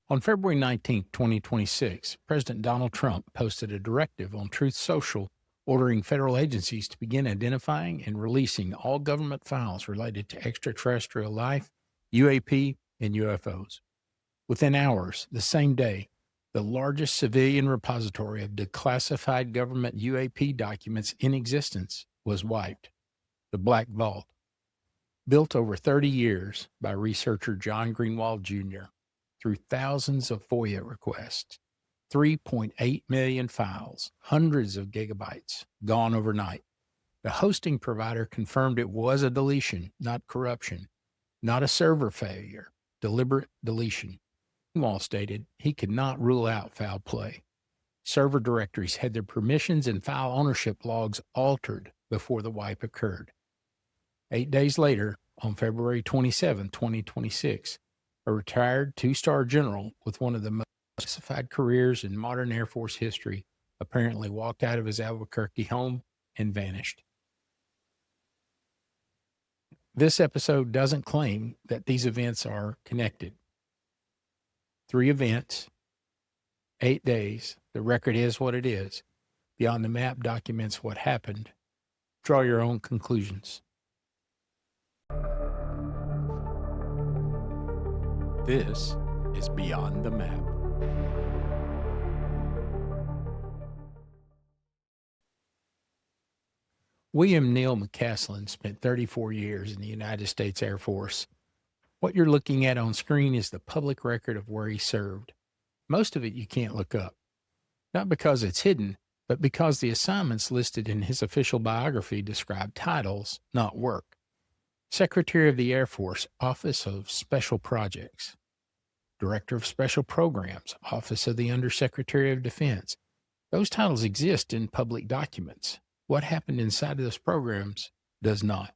On February 19, 2026, President Donald Trump posted a directive on Truth Social ordering federal agencies to begin identifying and releasing all government files related to extraterrestrial life, UAP, and UFOs. Within hours, the same day, the largest civilian repository of declassified government UAP documents in existence was wiped. The Black Vault, built over 30 years by researcher John Greenwald Jr. through thousands of FOIA requests, 3.8 million files, hundreds of gigabytes, gone overnight. The hosting provider confirmed it was a deletion, not corruption, not a server failure, deliberate deletion. Greenwald stated he could not rule out foul play. Server directories had their permissions and file ownership logs altered before the wipe occurred. 8 days later, on February 27, 2026, a retired two-star general with one of the most classified careers in modern Air Force history apparently walked out of his Albuquerque home and vanished. This episode doesn't claim that these events are connected. 3 events, 8 days. The record is what it is. Beyond the Map documents what happened. Draw your own conclusions. This is Beyond the Map. William Neil McCasland spent 34 years in the United States Air Force. What you're looking at on screen is the public record of where he served. Most of it you can't look up. Not because it's hidden, but because the assignments listed in his official biography describe titles, not work. Secretary of the Air Force, Office of Special Projects. Director of Special Programs, Office of the Undersecretary of Defense. Those titles exist in public documents. What happened inside of those programs does not.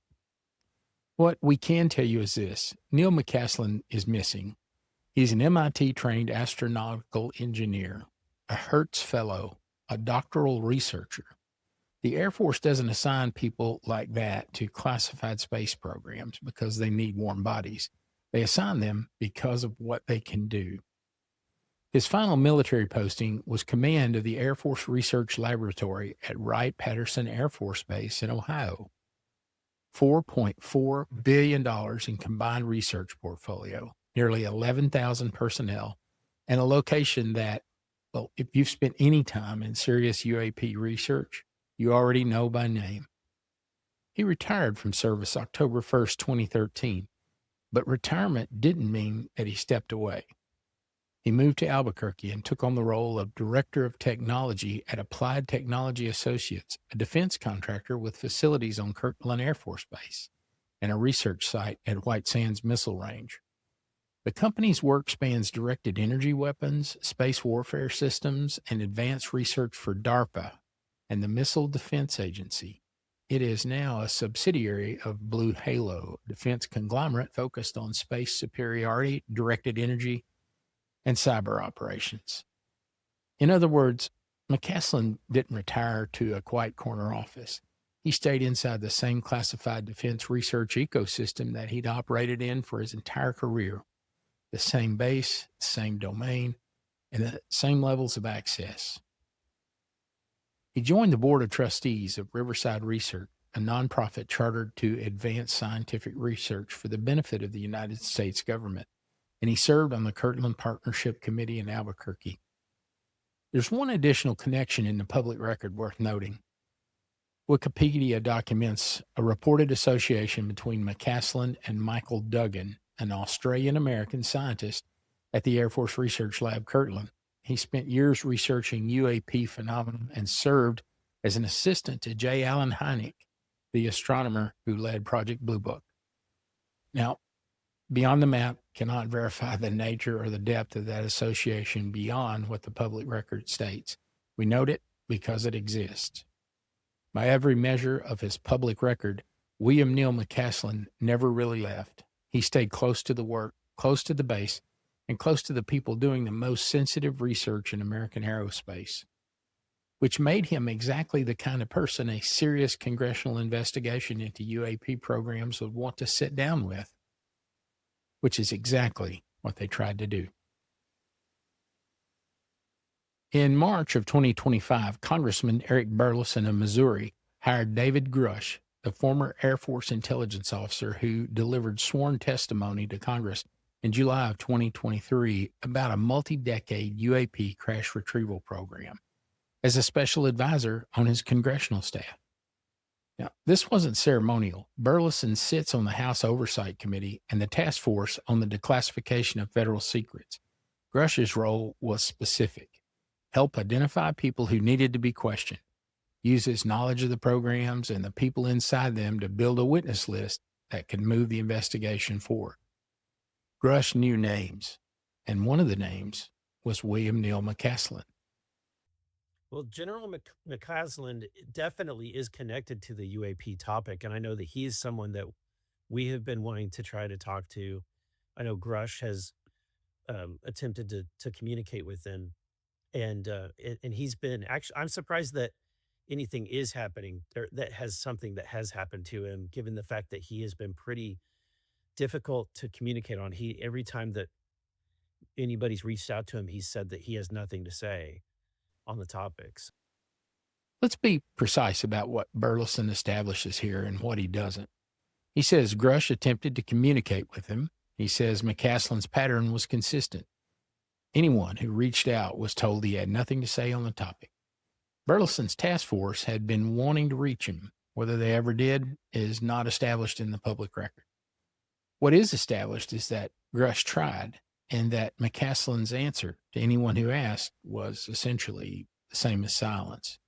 What we can tell you is this: Neil McCasland is missing. He's an MIT-trained astronautical engineer, a Hertz Fellow, a doctoral researcher. The Air Force doesn't assign people like that to classified space programs because they need warm bodies. They assign them because of what they can do. His final military posting was command of the Air Force Research Laboratory at Wright-Patterson Air Force Base in Ohio. $4.4 billion in combined research portfolio, nearly 11,000 personnel, and a location that, well, if you've spent any time in serious UAP research, you already know by name. He retired from service October 1st, 2013, but retirement didn't mean that he stepped away. He moved to Albuquerque and took on the role of Director of Technology at Applied Technology Associates, a defense contractor with facilities on Kirtland Air Force Base and a research site at White Sands Missile Range. The company's work spans directed energy weapons, space warfare systems, and advanced research for DARPA and the Missile Defense Agency. It is now a subsidiary of Blue Halo, a defense conglomerate focused on space superiority, directed energy, and cyber operations. In other words, McCasland didn't retire to a quiet corner office. He stayed inside the same classified defense research ecosystem that he'd operated in for his entire career. The same base, the same domain, and the same levels of access. He joined the board of trustees of Riverside Research, a nonprofit chartered to advance scientific research for the benefit of the United States government, and he served on the Kirtland Partnership Committee in Albuquerque. There's one additional connection in the public record worth noting. Wikipedia documents a reported association between McCasland and Michael Duggan, an Australian-American scientist at the Air Force Research Lab Kirtland. He spent years researching UAP phenomena and served as an assistant to J. Allen Hynek, the astronomer who led Project Blue Book. Now, Beyond the Map cannot verify the nature or the depth of that association beyond what the public record states. We note it because it exists. By every measure of his public record, William Neil McCasland never really left. He stayed close to the work, close to the base, and close to the people doing the most sensitive research in American aerospace, which made him exactly the kind of person a serious congressional investigation into UAP programs would want to sit down with, which is exactly what they tried to do. In March of 2025, Congressman Eric Burlison of Missouri hired David Grusch, the former Air Force intelligence officer who delivered sworn testimony to Congress in July of 2023 about a multi-decade UAP crash retrieval program, as a special advisor on his congressional staff. Now, this wasn't ceremonial. Burlison sits on the House Oversight Committee and the task force on the declassification of federal secrets. Grusch's role was specific: help identify people who needed to be questioned, use his knowledge of the programs and the people inside them to build a witness list that could move the investigation forward. Grusch knew names, and one of the names was William Neil McCasland. Well, General McCasland definitely is connected to the UAP topic, and I know that he's someone that we have been wanting to try to talk to. I know Grusch has attempted to communicate with him, and he's been actually. I'm surprised that anything is happening or that has something that has happened to him, given the fact that he has been pretty difficult to communicate on. Every time that anybody's reached out to him, he said that he has nothing to say on the topics. Let's be precise about what Burlison establishes here and what he doesn't. He says Grusch attempted to communicate with him. He says McCasland's pattern was consistent. Anyone who reached out was told he had nothing to say on the topic. Burlison's task force had been wanting to reach him. Whether they ever did is not established in the public record. What is established is that Grusch tried, and that McCasland's answer to anyone who asked was essentially the same as silence.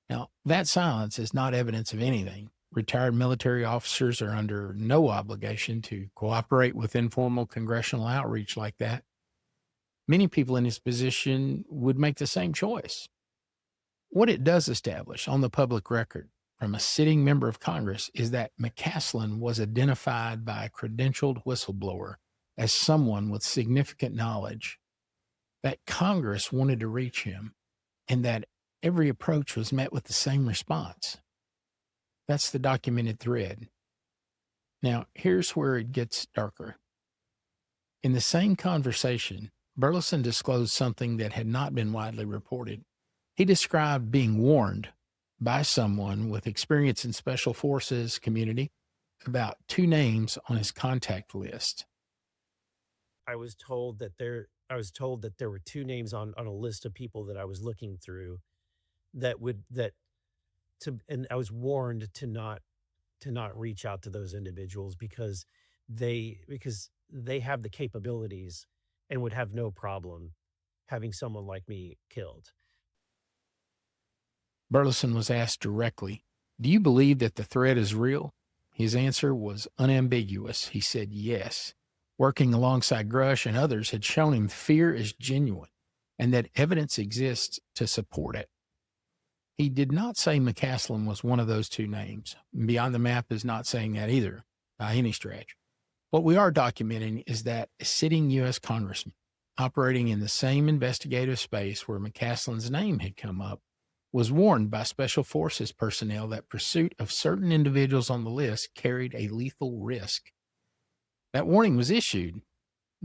Now, that silence is not evidence of anything. Retired military officers are under no obligation to cooperate with informal congressional outreach like that. Many people in his position would make the same choice. What it does establish on the public record from a sitting member of Congress is that McCasland was identified by a credentialed whistleblower as someone with significant knowledge, that Congress wanted to reach him, and that every approach was met with the same response. That's the documented thread. Now, here's where it gets darker. In the same conversation, Burlison disclosed something that had not been widely reported. He described being warned by someone with experience in special forces community about two names on his contact list. I was told that there were two names on a list of people that I was looking through and I was warned to not reach out to those individuals because they have the capabilities and would have no problem having someone like me killed. Burlison was asked directly, "Do you believe that the threat is real?" His answer was unambiguous. He said yes. Working alongside Grusch and others had shown him fear is genuine and that evidence exists to support it. He did not say McCasland was one of those two names. Beyond the Map is not saying that either, by any stretch. What we are documenting is that a sitting U.S. congressman operating in the same investigative space where McCasland's name had come up was warned by Special Forces personnel that pursuit of certain individuals on the list carried a lethal risk. That warning was issued.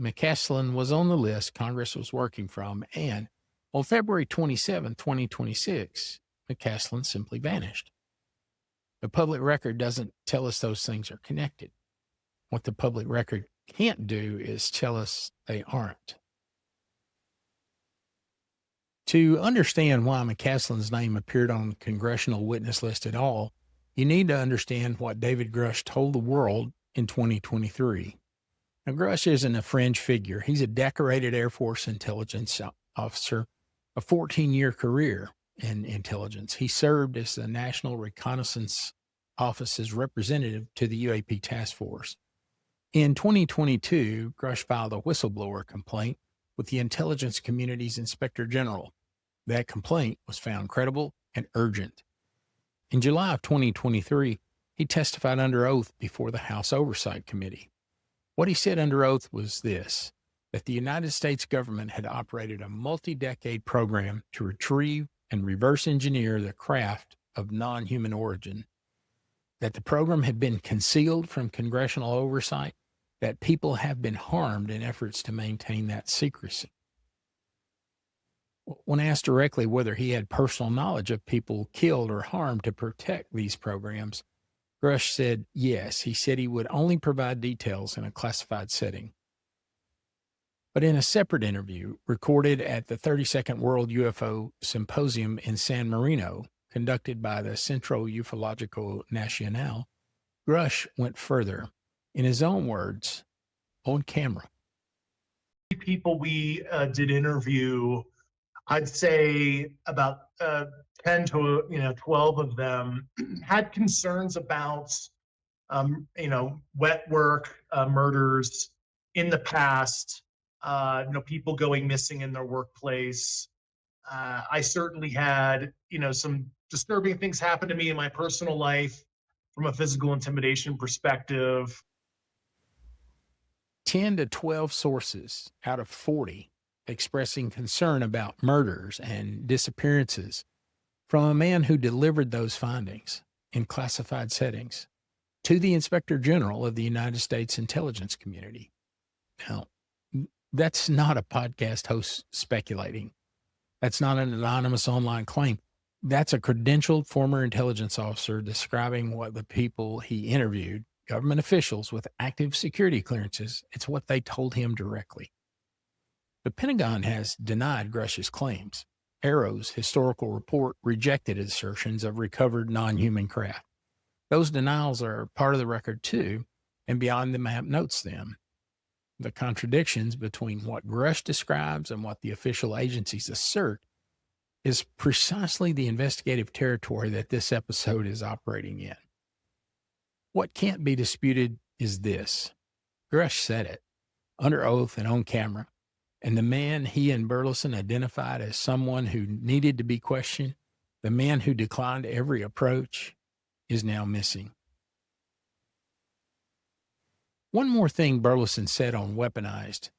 McCasland was on the list Congress was working from, and on February 27, 2026, McCasland simply vanished. The public record doesn't tell us those things are connected. What the public record can't do is tell us they aren't. To understand why McCasland's name appeared on the congressional witness list at all, you need to understand what David Grusch told the world in 2023. Now, Grusch isn't a fringe figure. He's a decorated Air Force intelligence officer, a 14-year career in intelligence. He served as the National Reconnaissance Office's representative to the UAP task force. In 2022, Grusch filed a whistleblower complaint with the intelligence community's inspector general. That complaint was found credible and urgent. In July of 2023, he testified under oath before the House Oversight Committee. What he said under oath was this: that the United States government had operated a multi-decade program to retrieve and reverse engineer the craft of non-human origin, that the program had been concealed from congressional oversight, that people have been harmed in efforts to maintain that secrecy. When asked directly whether he had personal knowledge of people killed or harmed to protect these programs, Grusch said yes. He said he would only provide details in a classified setting. But in a separate interview recorded at the 32nd World UFO Symposium in San Marino, conducted by the Centro Ufologico Nacional, Grusch went further. In his own words, on camera. People we did interview, I'd say about 10 to 12 of them had concerns about wet work murders in the past, people going missing in their workplace. I certainly had some disturbing things happen to me in my personal life from a physical intimidation perspective. 10 to 12 sources out of 40 expressing concern about murders and disappearances from a man who delivered those findings in classified settings to the Inspector General of the United States intelligence community. Now, that's not a podcast host speculating. That's not an anonymous online claim. That's a credentialed former intelligence officer describing what the people he interviewed, government officials with active security clearances, it's what they told him directly. The Pentagon has denied Grusch's claims. Arrow's historical report rejected assertions of recovered non-human craft. Those denials are part of the record too, and Beyond the Map notes them. The contradictions between what Grusch describes and what the official agencies assert is precisely the investigative territory that this episode is operating in. What can't be disputed is this. Grusch said it, under oath and on camera, and the man he and Burlison identified as someone who needed to be questioned, the man who declined every approach, is now missing. One more thing Burlison said on Weaponized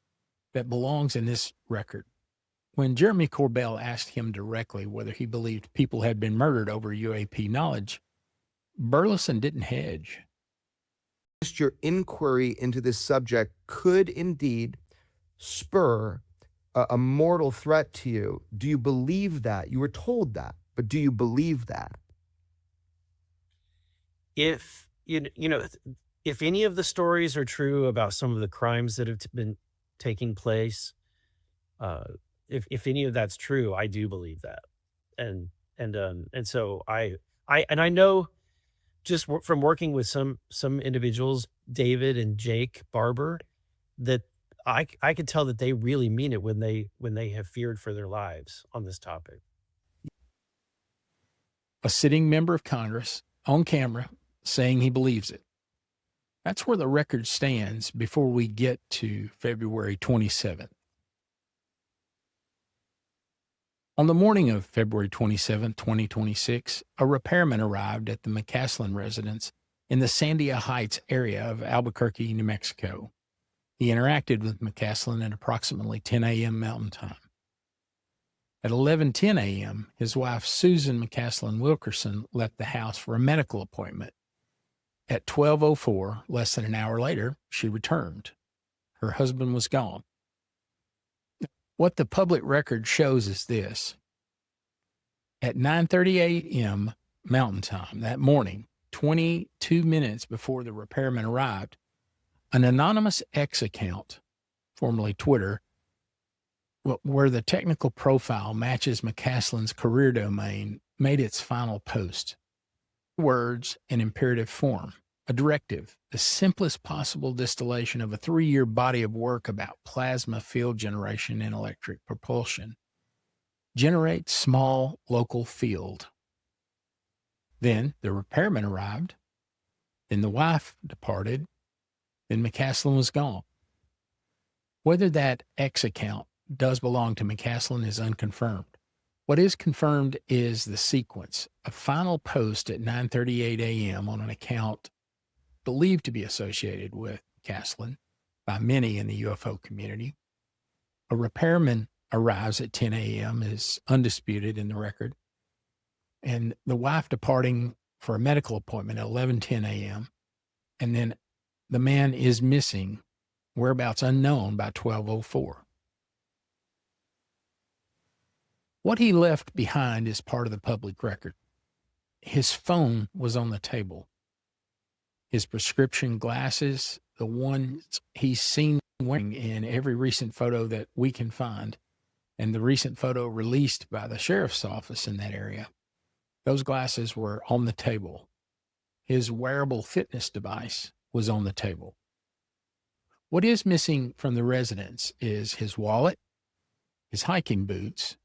that belongs in this record. When Jeremy Corbell asked him directly whether he believed people had been murdered over UAP knowledge, Burlison didn't hedge. Your inquiry into this subject could indeed spur a mortal threat to you. Do you believe that? You were told that, but do you believe that? If if any of the stories are true about some of the crimes that have been taking place, if any of that's true, I do believe that, and so I know just from working with some individuals, David and Jake Barber, that I could tell that they really mean it when they have feared for their lives on this topic. A sitting member of Congress on camera saying he believes it. That's where the record stands before we get to February 27th. On the morning of February 27, 2026, a repairman arrived at the McCasland residence in the Sandia Heights area of Albuquerque, New Mexico. He interacted with McCasland at approximately 10 a.m. Mountain Time. At 11:10 a.m., his wife, Susan McCasland Wilkerson, left the house for a medical appointment. At 12:04, less than an hour later, she returned. Her husband was gone. What the public record shows is this. At 9:30 a.m. Mountain Time that morning, 22 minutes before the repairman arrived, an anonymous X account, formerly Twitter, where the technical profile matches McCasland's career domain, made its final post. Words in imperative form, a directive, the simplest possible distillation of a 3-year body of work about plasma field generation and electric propulsion. Generate small local field. Then the repairman arrived. Then the wife departed. Then McCasland was gone. Whether that X account does belong to McCasland is unconfirmed. What is confirmed is the sequence. A final post at 9:38 a.m. on an account believed to be associated with McCasland by many in the UFO community. A repairman arrives at 10 a.m. is undisputed in the record. And the wife departing for a medical appointment at 11:10 a.m. And then the man is missing, whereabouts unknown, by 12:04. What he left behind is part of the public record. His phone was on the table. His prescription glasses, the ones he's seen wearing in every recent photo that we can find, and the recent photo released by the sheriff's office in that area, those glasses were on the table. His wearable fitness device was on the table. What is missing from the residence is his wallet, his hiking boots,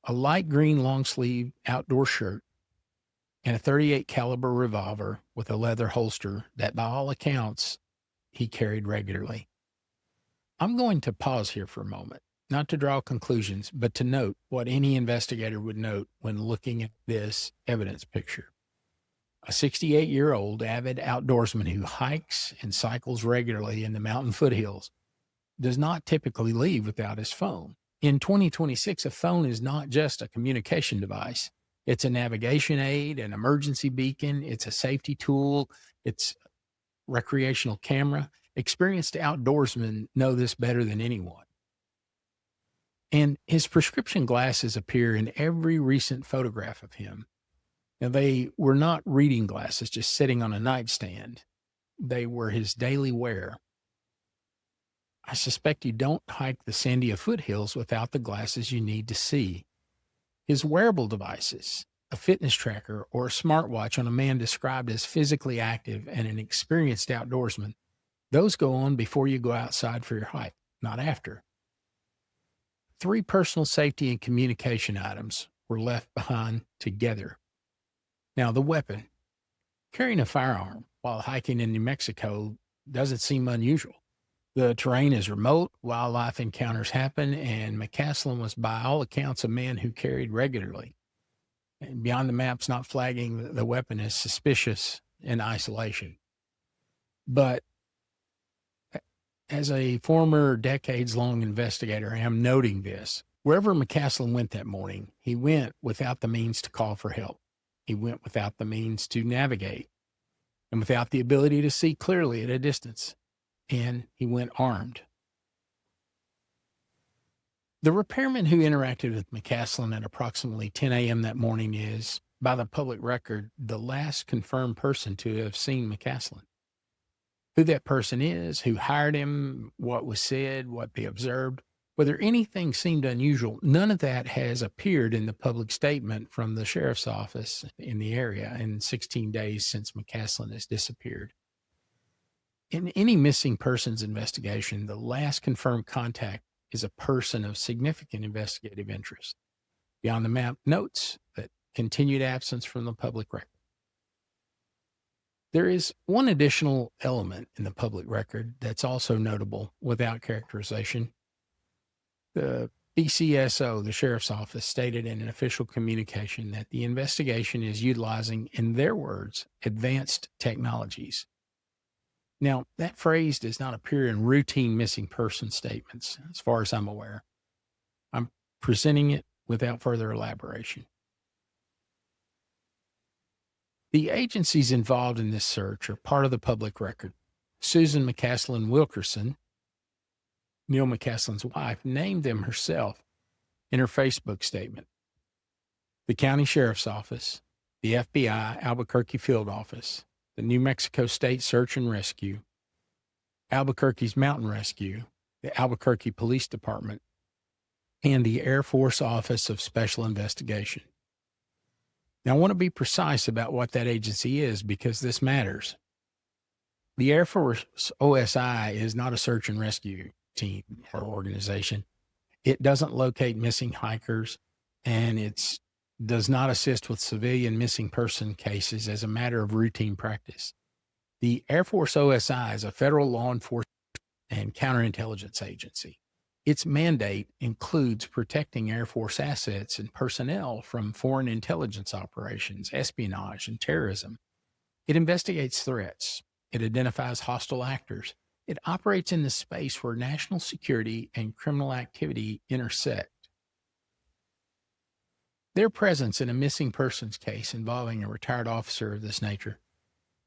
a light green long sleeve outdoor shirt, and a .38 caliber revolver with a leather holster that by all accounts he carried regularly. I'm going to pause here for a moment, not to draw conclusions, but to note what any investigator would note when looking at this evidence picture. A 68-year-old avid outdoorsman who hikes and cycles regularly in the mountain foothills does not typically leave without his phone. In 2026, a phone is not just a communication device. It's a navigation aid, an emergency beacon. It's a safety tool. It's a recreational camera. Experienced outdoorsmen know this better than anyone. And his prescription glasses appear in every recent photograph of him. Now, they were not reading glasses just sitting on a nightstand. They were his daily wear. I suspect you don't hike the Sandia foothills without the glasses you need to see. His wearable devices, a fitness tracker or a smartwatch on a man described as physically active and an experienced outdoorsman, those go on before you go outside for your hike, not after. 3 personal safety and communication items were left behind together. Now, the weapon. Carrying a firearm while hiking in New Mexico doesn't seem unusual. The terrain is remote, wildlife encounters happen, and McCasland was by all accounts a man who carried regularly. And beyond the maps not flagging the weapon as suspicious in isolation. But as a former decades-long investigator, I am noting this. Wherever McCasland went that morning, he went without the means to call for help. He went without the means to navigate and without the ability to see clearly at a distance. And he went armed. The repairman who interacted with McCasland at approximately 10 a.m. that morning is, by the public record, the last confirmed person to have seen McCasland. Who that person is, who hired him, what was said, what they observed, whether anything seemed unusual, none of that has appeared in the public statement from the sheriff's office in the area in 16 days since McCasland has disappeared. In any missing persons investigation, the last confirmed contact is a person of significant investigative interest. Beyond the map notes that continued absence from the public record. There is one additional element in the public record that's also notable without characterization. The BCSO, the sheriff's office, stated in an official communication that the investigation is utilizing, in their words, advanced technologies. Now, that phrase does not appear in routine missing person statements, as far as I'm aware. I'm presenting it without further elaboration. The agencies involved in this search are part of the public record. Susan McCasland Wilkerson, Neil McCasland's wife, named them herself in her Facebook statement. The County Sheriff's Office, the FBI Albuquerque Field Office, the New Mexico State Search and Rescue, Albuquerque's Mountain Rescue, the Albuquerque Police Department, and the Air Force Office of Special Investigation. Now, I want to be precise about what that agency is because this matters. The Air Force OSI is not a search and rescue team or organization. It doesn't locate missing hikers, and it does not assist with civilian missing person cases as a matter of routine practice. The Air Force OSI is a federal law enforcement and counterintelligence agency. Its mandate includes protecting Air Force assets and personnel from foreign intelligence operations, espionage, and terrorism. It investigates threats. It identifies hostile actors. It operates in the space where national security and criminal activity intersect. Their presence in a missing persons case involving a retired officer of this nature,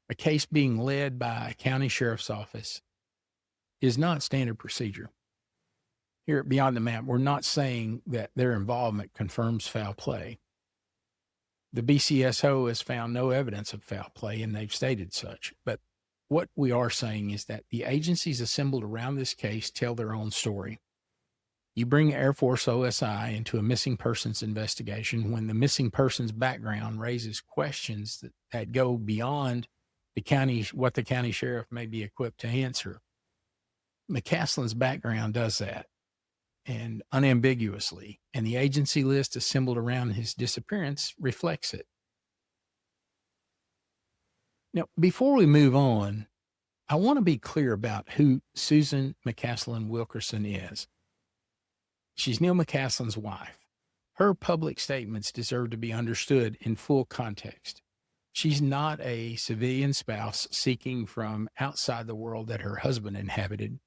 a case being led by a county sheriff's office, is not standard procedure. Here at Beyond the Map, we're not saying that their involvement confirms foul play. The BCSO has found no evidence of foul play, and they've stated such. But what we are saying is that the agencies assembled around this case tell their own story. You bring Air Force OSI into a missing persons investigation when the missing person's background raises questions that go beyond what the county sheriff may be equipped to answer. McCasland's background does that, and unambiguously, and the agency list assembled around his disappearance reflects it. Now, before we move on, I want to be clear about who Susan McCasland Wilkerson is. She's Neil McCasland's wife. Her public statements deserve to be understood in full context. She's not a civilian spouse seeking from outside the world that her husband inhabited.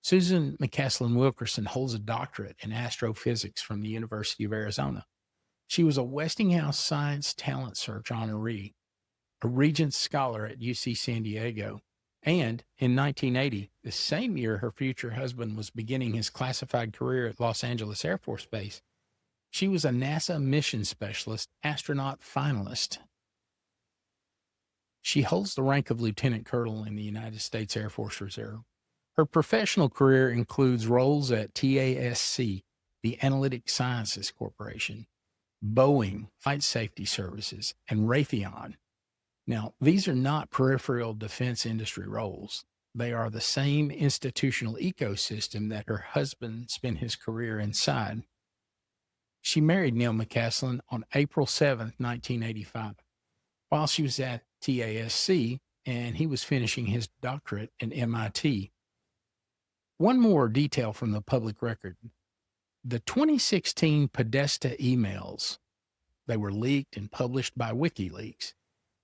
Susan McCasland Wilkerson holds a doctorate in astrophysics from the University of Arizona. She was a Westinghouse Science Talent Search honoree, a Regents Scholar at UC San Diego, and in 1980, the same year her future husband was beginning his classified career at Los Angeles Air Force Base, she was a NASA mission specialist astronaut finalist. She holds the rank of lieutenant colonel in the United States Air Force Reserve. Her professional career includes roles at TASC, the Analytic Sciences Corporation, Boeing Flight Safety Services, and Raytheon. Now, these are not peripheral defense industry roles. They are the same institutional ecosystem that her husband spent his career inside. She married Neil McCasland on April 7, 1985, while she was at TASC, and he was finishing his doctorate at MIT. One more detail from the public record. The 2016 Podesta emails, they were leaked and published by WikiLeaks.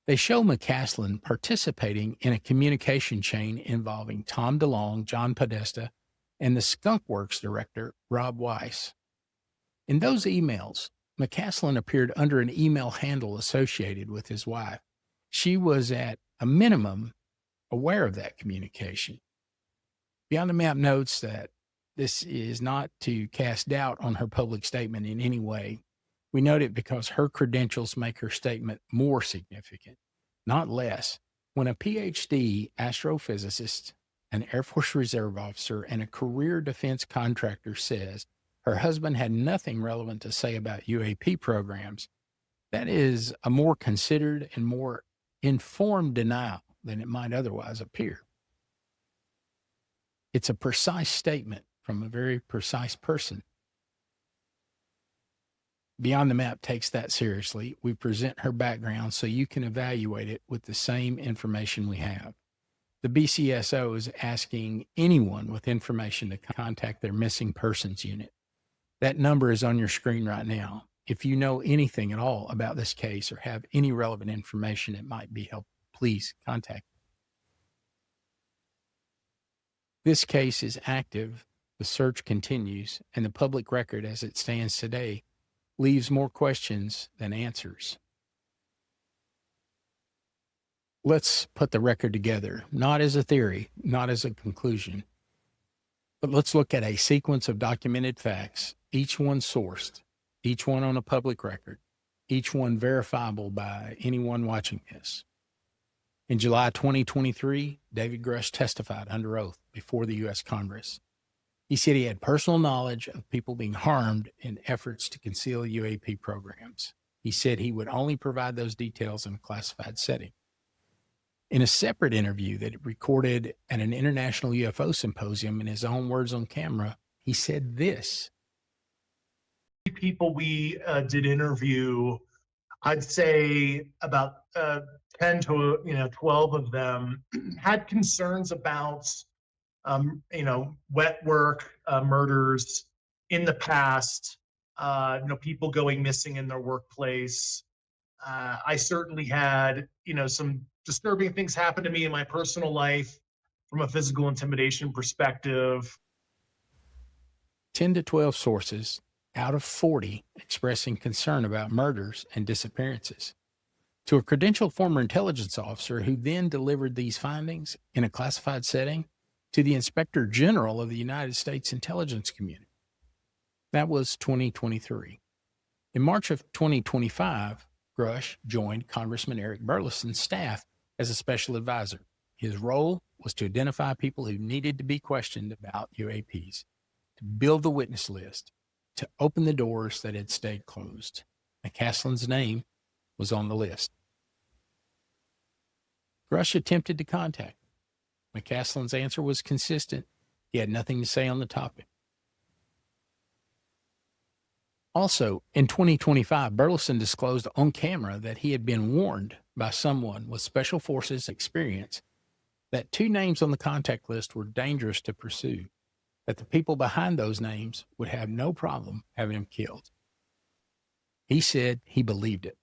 They show McCasland participating in a communication chain involving Tom DeLonge, John Podesta, and the Skunk Works director, Rob Weiss. In those emails, McCasland appeared under an email handle associated with his wife. She was at a minimum aware of that communication. Beyond the Map notes that this is not to cast doubt on her public statement in any way. We note it because her credentials make her statement more significant, not less. When a PhD astrophysicist, an Air Force Reserve officer, and a career defense contractor says her husband had nothing relevant to say about UAP programs, that is a more considered and more informed denial than it might otherwise appear. It's a precise statement from a very precise person. Beyond the Map takes that seriously. We present her background so you can evaluate it with the same information we have. The BCSO is asking anyone with information to contact their missing persons unit. That number is on your screen right now. If you know anything at all about this case or have any relevant information that might be helpful, please contact them. This case is active, the search continues, and the public record as it stands today leaves more questions than answers. Let's put the record together, not as a theory, not as a conclusion, but let's look at a sequence of documented facts, each one sourced, each one on a public record, each one verifiable by anyone watching this. In July 2023, David Grusch testified under oath before the U.S. Congress. He said he had personal knowledge of people being harmed in efforts to conceal UAP programs. He said he would only provide those details in a classified setting. In a separate interview that he recorded at an international UFO symposium in his own words on camera, he said this. People we did interview, I'd say about 10 to 12 of them had concerns about wet work, murders in the past, people going missing in their workplace. I certainly had, some disturbing things happen to me in my personal life from a physical intimidation perspective. 10 to 12 sources out of 40 expressing concern about murders and disappearances. To a credentialed former intelligence officer who then delivered these findings in a classified setting to the Inspector General of the United States Intelligence Community. That was 2023. In March of 2025, Grusch joined Congressman Eric Burlison's staff as a special advisor. His role was to identify people who needed to be questioned about UAPs, to build the witness list, to open the doors that had stayed closed. McCasland's name was on the list. Grusch attempted to contact him. McCasland's answer was consistent. He had nothing to say on the topic. Also, in 2025, Burlison disclosed on camera that he had been warned by someone with Special Forces experience that 2 names on the contact list were dangerous to pursue, that the people behind those names would have no problem having him killed. He said he believed it.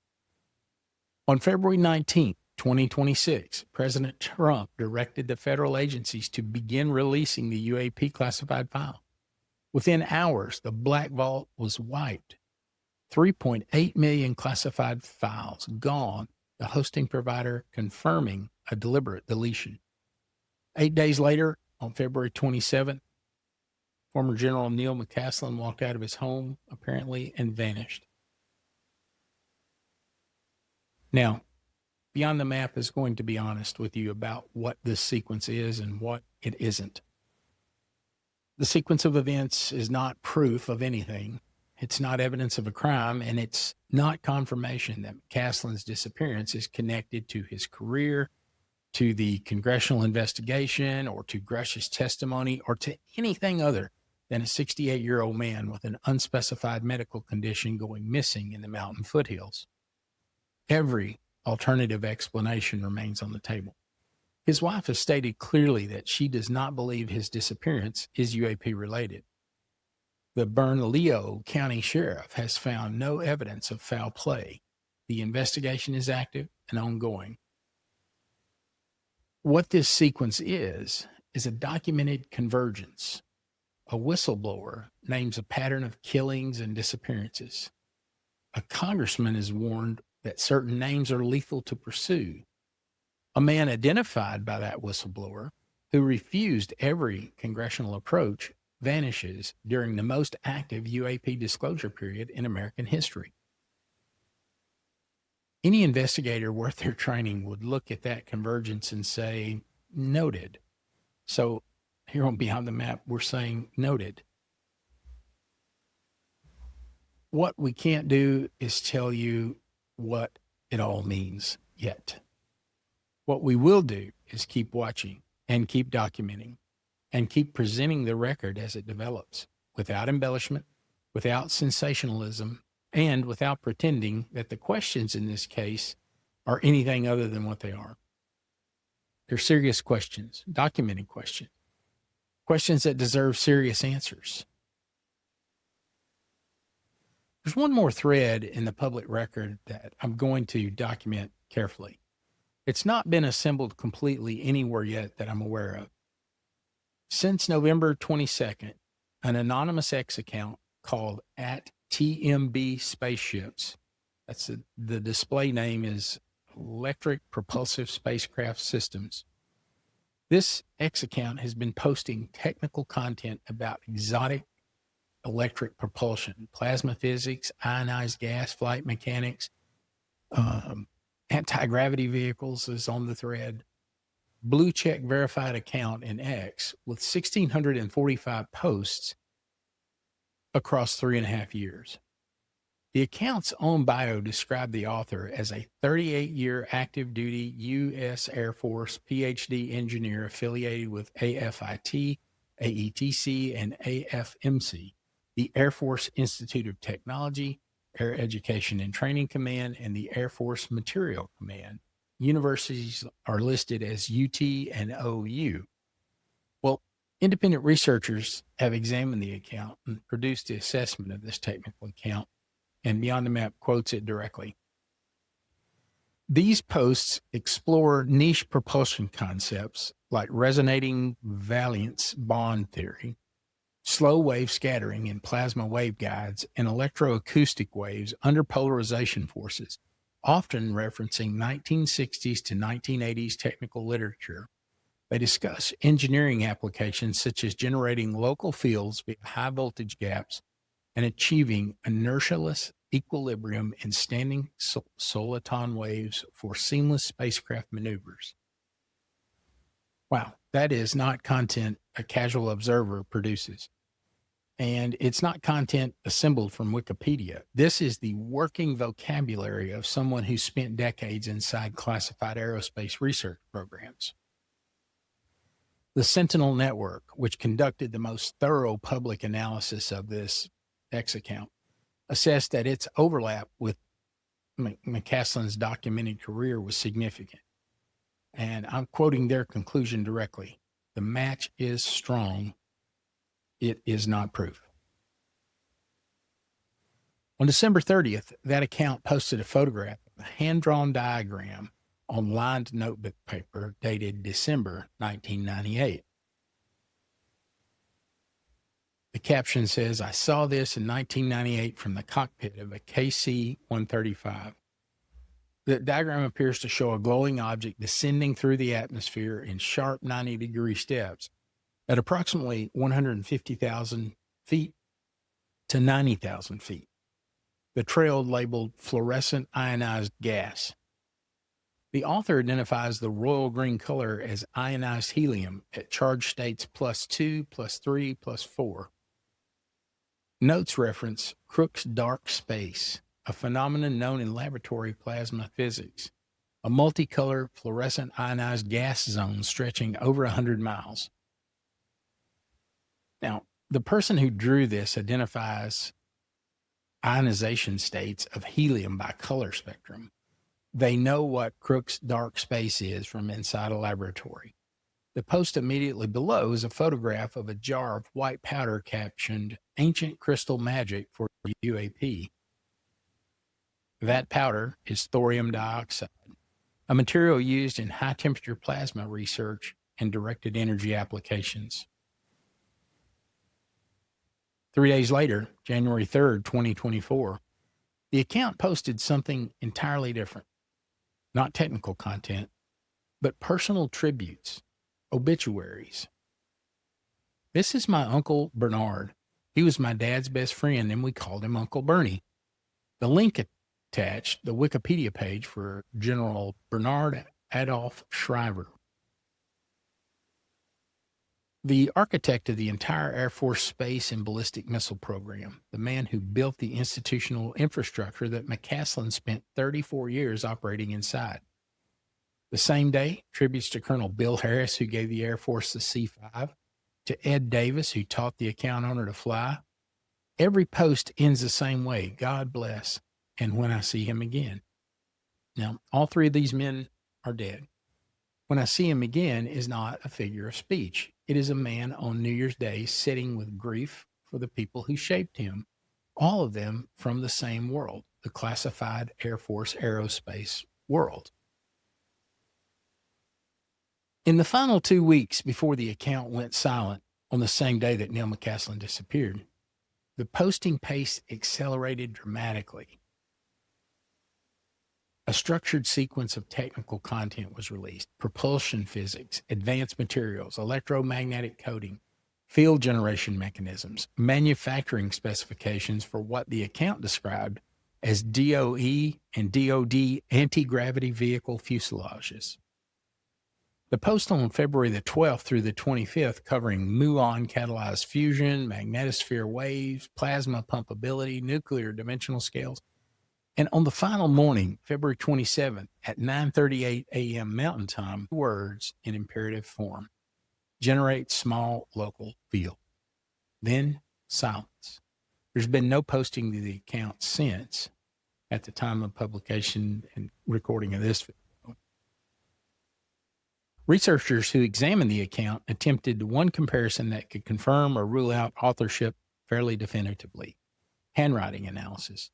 On February 19, 2026, President Trump directed the federal agencies to begin releasing the UAP classified file. Within hours, the black vault was wiped. 3.8 million classified files gone, the hosting provider confirming a deliberate deletion. 8 days later, on February 27th, former General Neil McCasland walked out of his home, apparently, and vanished. Now, Beyond the Map is going to be honest with you about what this sequence is and what it isn't. The sequence of events is not proof of anything. It's not evidence of a crime, and it's not confirmation that McCasland's disappearance is connected to his career, to the congressional investigation, or to Grusch's testimony, or to anything other than a 68-year-old man with an unspecified medical condition going missing in the mountain foothills. Every alternative explanation remains on the table. His wife has stated clearly that she does not believe his disappearance is UAP related. The Bernalillo County Sheriff has found no evidence of foul play. The investigation is active and ongoing. What this sequence is a documented convergence. A whistleblower names a pattern of killings and disappearances. A congressman is warned that certain names are lethal to pursue. A man identified by that whistleblower, who refused every congressional approach, vanishes during the most active UAP disclosure period in American history. Any investigator worth their training would look at that convergence and say, noted. So here on Beyond the Map, we're saying noted. What we can't do is tell you what it all means yet. What we will do is keep watching and keep documenting and keep presenting the record as it develops, without embellishment, without sensationalism, and without pretending that the questions in this case are anything other than what they are. They're serious questions, documented questions, questions that deserve serious answers. There's one more thread in the public record that I'm going to document carefully. It's not been assembled completely anywhere yet that I'm aware of. Since November 22nd, an anonymous X account called @TMB Spaceships, the display name is Electric Propulsive Spacecraft Systems. This X account has been posting technical content about exotic electric propulsion, plasma physics, ionized gas flight mechanics, anti-gravity vehicles is on the thread. Blue check verified account in X with 1,645 posts across 3.5 years. The account's own bio described the author as a 38-year active duty U.S. Air Force PhD engineer affiliated with AFIT, AETC, and AFMC, the Air Force Institute of Technology, Air Education and Training Command, and the Air Force Material Command. Universities are listed as UT and OU. Well, independent researchers have examined the account and produced the assessment of this technical account, and Beyond the Map quotes it directly. These posts explore niche propulsion concepts like resonating valence bond theory, slow wave scattering in plasma waveguides, and electroacoustic waves under polarization forces, often referencing 1960s to 1980s technical literature. They discuss engineering applications such as generating local fields via high voltage gaps, and achieving inertialess equilibrium in standing soliton waves for seamless spacecraft maneuvers. Wow, that is not content a casual observer produces. And it's not content assembled from Wikipedia. This is the working vocabulary of someone who spent decades inside classified aerospace research programs. The Sentinel Network, which conducted the most thorough public analysis of this X account, assessed that its overlap with McCasland's documented career was significant. And I'm quoting their conclusion directly. The match is strong. It is not proof. On December 30th, that account posted a photograph of a hand-drawn diagram on lined notebook paper dated December 1998. The caption says, "I saw this in 1998 from the cockpit of a KC-135. The diagram appears to show a glowing object descending through the atmosphere in sharp 90-degree steps at approximately 150,000 feet to 90,000 feet. The trail labeled fluorescent ionized gas. The author identifies the royal green color as ionized helium at charge states +2, +3, +4. Notes reference Crookes dark space, a phenomenon known in laboratory plasma physics, a multicolor fluorescent ionized gas zone stretching over 100 miles. Now, the person who drew this identifies ionization states of helium by color spectrum. They know what Crookes dark space is from inside a laboratory. The post immediately below is a photograph of a jar of white powder captioned Ancient Crystal Magic for UAP. That powder is thorium dioxide, a material used in high-temperature plasma research and directed energy applications. 3 days later, January 3rd, 2024, the account posted something entirely different. Not technical content, but personal tributes, obituaries. "This is my Uncle Bernard. He was my dad's best friend, and we called him Uncle Bernie." The link attached the Wikipedia page for General Bernard Adolph Shriver, the architect of the entire Air Force space and ballistic missile program, the man who built the institutional infrastructure that McCasland spent 34 years operating inside. The same day, tributes to Colonel Bill Harris, who gave the Air Force the C-5, to Ed Davis, who taught the account owner to fly. Every post ends the same way: "God bless, and when I see him again." Now, all three of these men are dead. "When I see him again" is not a figure of speech. It is a man on New Year's Day sitting with grief for the people who shaped him, all of them from the same world, the classified Air Force aerospace world. In the final 2 weeks before the account went silent on the same day that Neil McCasland disappeared, the posting pace accelerated dramatically. A structured sequence of technical content was released: propulsion physics, advanced materials, electromagnetic coding, field generation mechanisms, manufacturing specifications for what the account described as DOE and DOD anti-gravity vehicle fuselages. The post on February the 12th through the 25th, covering muon catalyzed fusion, magnetosphere waves, plasma pumpability, nuclear dimensional scales. And on the final morning, February 27th at 9:38 a.m. Mountain Time, words in imperative form: "Generate small local field." Then silence. There's been no posting to the account since, at the time of publication and recording of this video. Researchers who examined the account attempted one comparison that could confirm or rule out authorship fairly definitively: handwriting analysis.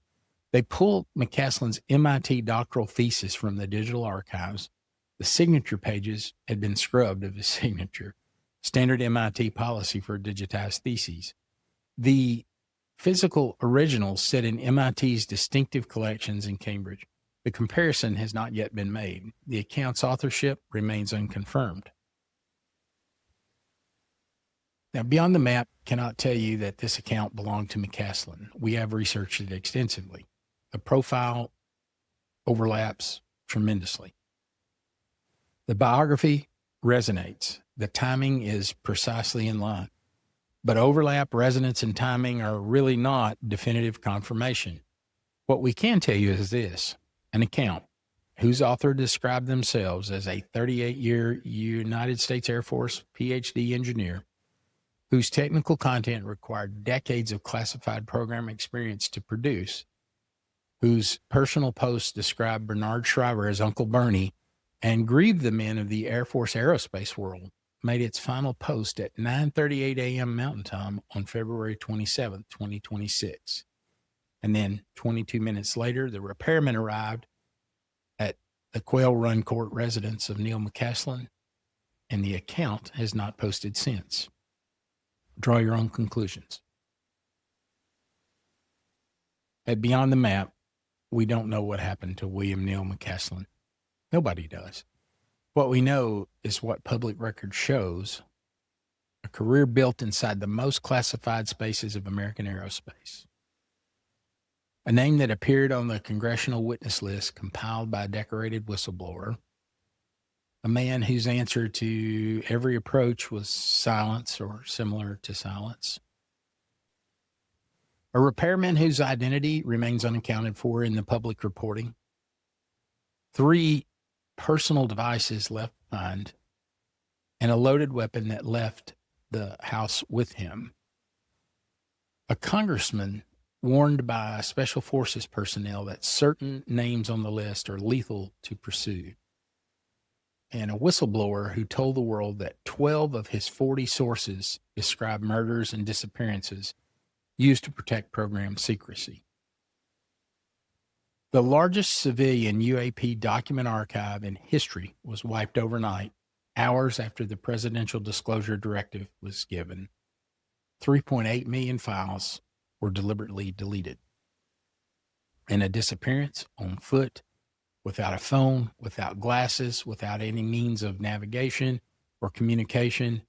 They pulled McCasland's MIT doctoral thesis from the digital archives. The signature pages had been scrubbed of his signature, standard MIT policy for digitized theses. The physical originals sit in MIT's distinctive collections in Cambridge. The comparison has not yet been made. The account's authorship remains unconfirmed. Now, Beyond the Map cannot tell you that this account belonged to McCasland. We have researched it extensively. The profile overlaps tremendously. The biography resonates. The timing is precisely in line. But overlap, resonance, and timing are really not definitive confirmation. What we can tell you is this: an account whose author described themselves as a 38-year United States Air Force PhD engineer, whose technical content required decades of classified program experience to produce, whose personal posts described Bernard Shriver as Uncle Bernie and grieved the men of the Air Force aerospace world, made its final post at 9:38 a.m. Mountain Time on February 27, 2026. And then 22 minutes later, the repairman arrived at the Quail Run Court residence of Neil McCasland, and the account has not posted since. Draw your own conclusions. At Beyond the Map, we don't know what happened to William Neil McCasland. Nobody does. What we know is what public record shows: a career built inside the most classified spaces of American aerospace. A name that appeared on the congressional witness list compiled by a decorated whistleblower. A man whose answer to every approach was silence or similar to silence. A repairman whose identity remains unaccounted for in the public reporting. 3 personal devices left behind, and a loaded weapon that left the house with him. A congressman warned by special forces personnel that certain names on the list are lethal to pursue. And a whistleblower who told the world that 12 of his 40 sources describe murders and disappearances used to protect program secrecy. The largest civilian UAP document archive in history was wiped overnight, hours after the presidential disclosure directive was given. 3.8 million files were deliberately deleted. And a disappearance on foot, without a phone, without glasses, without any means of navigation or communication,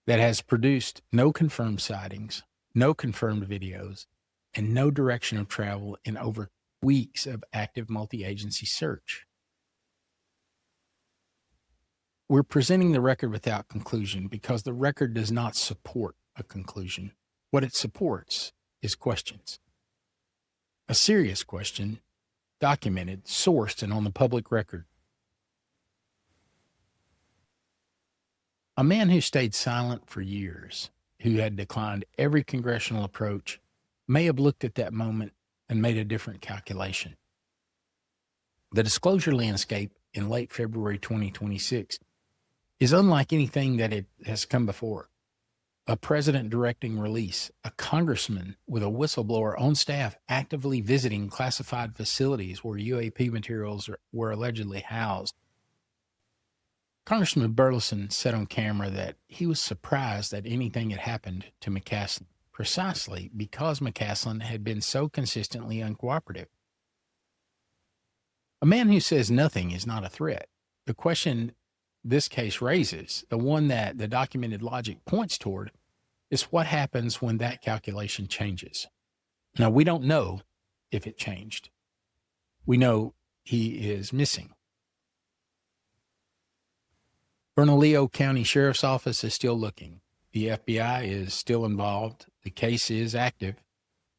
that has produced no confirmed sightings, no confirmed videos, and no direction of travel in over weeks of active multi-agency search. We're presenting the record without conclusion because the record does not support a conclusion. What it supports is questions. A serious question, documented, sourced, and on the public record. A man who stayed silent for years, who had declined every congressional approach, may have looked at that moment and made a different calculation. The disclosure landscape in late February 2026 is unlike anything that it has come before. A president directing release, a congressman with a whistleblower on staff actively visiting classified facilities where UAP materials were allegedly housed. Congressman Burlison said on camera that he was surprised that anything had happened to McCasland, precisely because McCasland had been so consistently uncooperative. A man who says nothing is not a threat. The question this case raises, the one that the documented logic points toward, is what happens when that calculation changes. Now, we don't know if it changed. We know he is missing. Bernalillo County Sheriff's Office is still looking. The FBI is still involved. The case is active.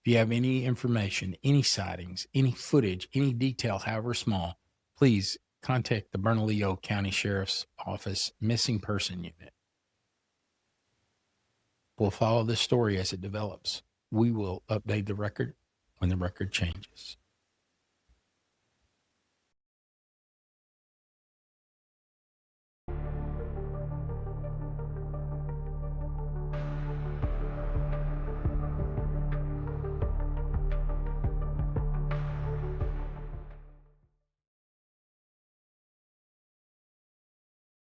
If you have any information, any sightings, any footage, any detail, however small, please contact the Bernalillo County Sheriff's Office Missing Person Unit. We'll follow this story as it develops. We will update the record when the record changes.